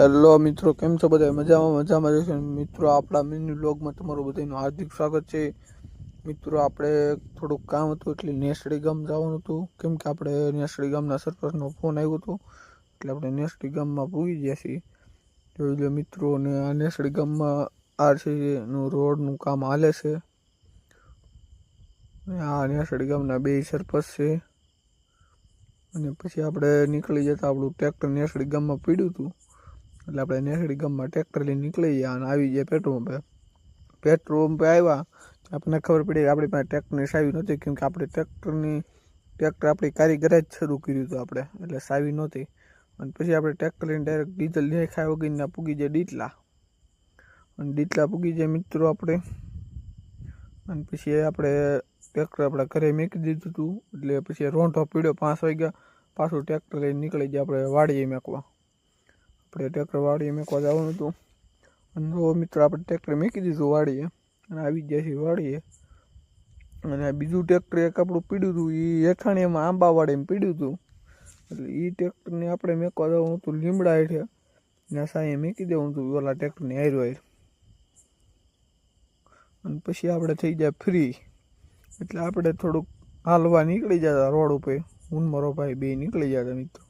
Hello મિત્રો, કેમ છો બધા? મજામાં રહેશો મિત્રો? આપણા મિની વ્લોગમાં તમારું બધાનું હાર્દિક સ્વાગત છે. મિત્રો, આપણે થોડુંક કામ હતું એટલે નેસડી ગામ જવાનું હતું, કેમ કે આપણે નેસડી ગામના સરપંચનો ફોન આવ્યો હતો એટલે આપણે નેસડી ગામમાં પૂગી ગયા છીએ. જોઈ લો મિત્રો, અને આ નેસડી ગામમાં આરસીનું રોડનું કામ હાલે છે. આ નેસડી ગામના 2 સરપંચ છે. અને પછી આપણે નીકળી જતા આપણું ટ્રેક્ટર નેસડી ગામમાં પડ્યું હતું એટલે આપણે નેસડી ગામમાં ટ્રેક્ટર લઈને નીકળી ગયા અને આવી ગયા પેટ્રોલ પંપે આવ્યા. આપણને ખબર પડી કે આપણી પાસે ટ્રેક્ટરની ચાવી નહોતી, કેમ કે આપણે ટ્રેક્ટર આપણી કારીગરે જ શરૂ કર્યું હતું આપણે, એટલે ચાવી નહોતી. અને પછી આપણે ટ્રેક્ટર લઈને ડાયરેક્ટ ડીઝલ દેખાય વગરના પૂગી જાય ડીટલા. અને ડીટલા પૂગી જાય મિત્રો આપણે. અને પછી આપણે ટ્રેક્ટર આપણા ઘરે મૂકી દીધું હતું, એટલે પછી રોંઢો પીડ્યો 5 વાગ્યા. પાછું ટ્રેક્ટર લઈને નીકળી ગયા આપણે વાડીએ મેકવા. આપણે ટ્રેક્ટર વાડીએ મેકવા જવાનું હતું. અને જો મિત્રો, આપણે ટ્રેક્ટર મૂકી દીધું વાડીએ અને આવી ગયા છીએ વાડીએ. અને બીજું ટ્રેક્ટર એક આપણું પીડ્યું હતું, એ હેઠાણીમાં આંબાવાડીમાં પીડ્યું હતું, એટલે એ ટ્રેક્ટરને આપણે મેકવા જવાનું હતું લીમડા હેઠે. ને સાંયે મૂકી દેવાનું હતું ઓલા ટ્રેક્ટરની હારો. અને પછી આપણે થઈ જાય ફ્રી, એટલે આપણે થોડુંક હાલવા નીકળી જતા રોડ ઉપર. હું મારો ભાઈ 2 નીકળી જતા મિત્રો.